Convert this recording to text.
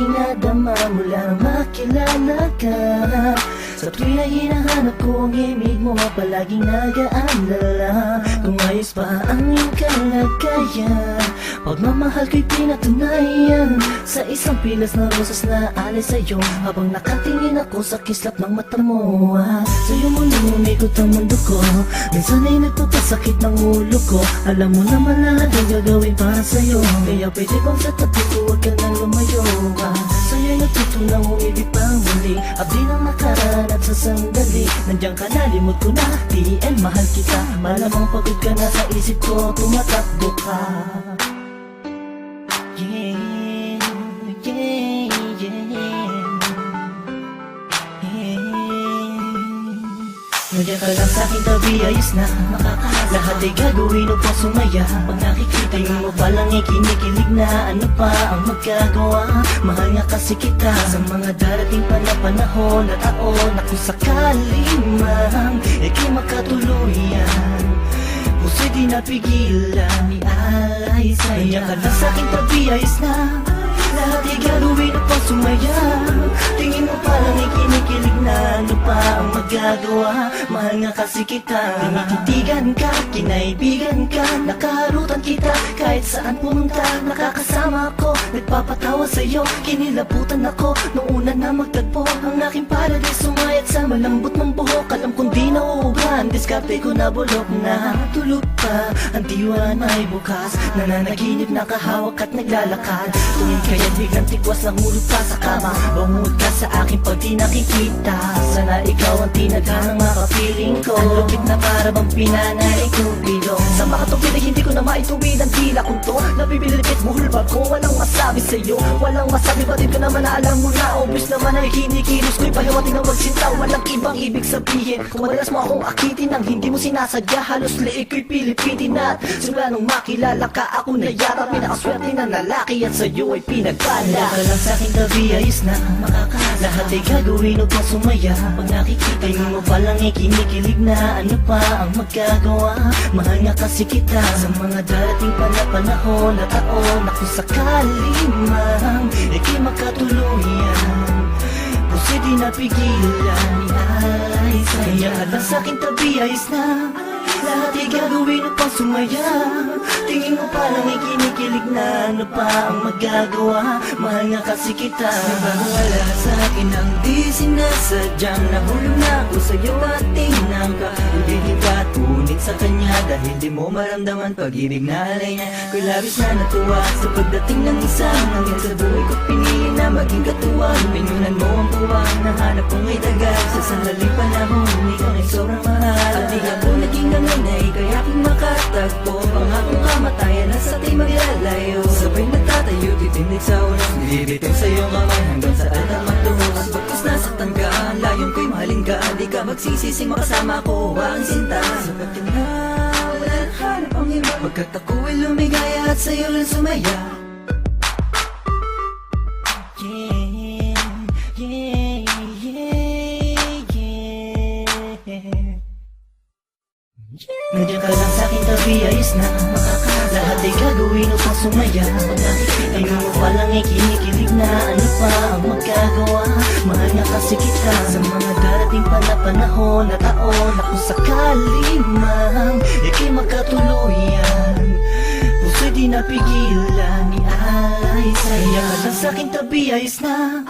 aking nadama mula nang makilala ka. Sa tuwing na hinahanap ko ang himig mo, palaging nag-aalala kung ayos pa ang iyong kalagayan. Pagmamahal ko'y pinatunayan sa isang pilas na rosas na alay sa'yo, habang nakatingin ako sa kislap ng mata mo. Sa'yo mo nung umikot ang mundo ko, minsan ay nagpapasakit ng ulo ko. Alam mo naman lahat ang gagawin para sa'yo, kaya pwede bang sa tabi ko huwag ka nang lumayo. Sa'yo'y natutunang umibig pang muli, abdi ng nakaraan at sa sandali. Nandiyan ka na, limot ko na, TN mahal kita. Malamang pagod ka na sa isip ko, tumatakbo ka. Yeah, yeah, yeah, yeah. Nandiyan ka lang sa'king tabi, ayos na lahat ay gagawin upang sumaya. Pag nakikita mo palang kinikilig na, ano pa ang magagawa? Mahal nga kasi kita sa mga darating pa na panahon at taon, na kung sakali man ika'y makatuluyan, puso'y di napigilan ialay sa'yo. Nandiyan ka lang sa'king tabi, ayos na lahat ay gagawin upang sumaya. Tingin mo parang kinikilig na, ano pa ang magagawa? Mahal nga kasi kita, tinititigan ka, kinaibigan ka, nakaharutan kita kahit saan pumunta. Nakakasama ako, nagpapatawa sa'yo, kinilabutan ako nung una na magtagpo. Ang aking paradis sumayat sa malambot ng buhok. Alam kong di nauuban, diskarte ko na bulok na. Tulog pa, ang diwa na ay bukas, nananaginip, nakahawak at naglalakad. Tuwing kaya biglang tikwas ng hulog ka sa kama, bangod ka sa akin pag di nakikita. Sana ikaw ang tinaghanang makapiling ko, ang lupit na para bang pinanay ko bilong. Sa makatupid ay hindi ko na maituwid ang tila kong to. Nabibilipit mo hulba ko, walang masabi sa'yo, walang masabi, batid ko naman na alam mo na. Obvious naman ay kinikilos ko'y pahiwating ng magsinta, walang ibang ibig sabihin. Kung madalas mo akong akitin nang hindi mo sinasadya, halos liig ko'y pilipitin. At simula nung makilala ka, ako na yata pinakaswerte na lalaki, at sa'yo ay pinagpala. Wala ka lang sa'king tabi, ayos na lahat ay gagawin upang sumaya. Pag nakikita mo palang kinikilig na, ano pa ang magagawa? Mahal nga kasi kita sa mga darating pa na panahon at taon, na kung sakali man ika'y makatuluyan, puso'y di napigilan ialay sa'yo. Kaya ka lang sa'king tabi, ayos na lahat ay gagawin upang sumaya. Tingin mo palang kinikilig na, ano pa ang magagawa? Mahal nga kasi kita. Nagbahala sa'kin ang di sinasadyang, nahulog na ako sa'yo at tinang ka. Hindi kita tunit sa kanya dahil di mo maramdaman pag-ibig na alay niya. Ko'y labis na natuwa sa pagdating ng isang hangin sa buhay ko, pinili na maging katuwang. Pinunan mo ang puwang, nahanap kong may tagal sa sandaling panahon, ikaw ay sobrang mahal. At di ako naging nanganay, kaya aking makatagpo, pangakong kamatayan na sa ating maglalayo. Sabay nagtatayo, titindig sa ulang, nilibitong sa iyong kamay hanggang sa altar magtuhos. At bagkus nasa tanggaan, layong ko'y mahalin ka, di ka magsisising makasama ko ang sinta. Sapatin na wala nang hanap ang iba, pagkat ako'y lumigaya at sa'yo lang sumaya. Nandiyan ka lang sa'king tabi, ayos na lahat ay gagawin upang sumaya. Pag nakikita mo palang kinikilig na, ano pa ang magagawa? Mahal nga kasi kita sa mga darating pa na panahon at taon, na kung sakali man ika'y makatuluyan, puso'y di napigilan ialay sa'yo. Kaya ka lang sa'king tabi, ayos na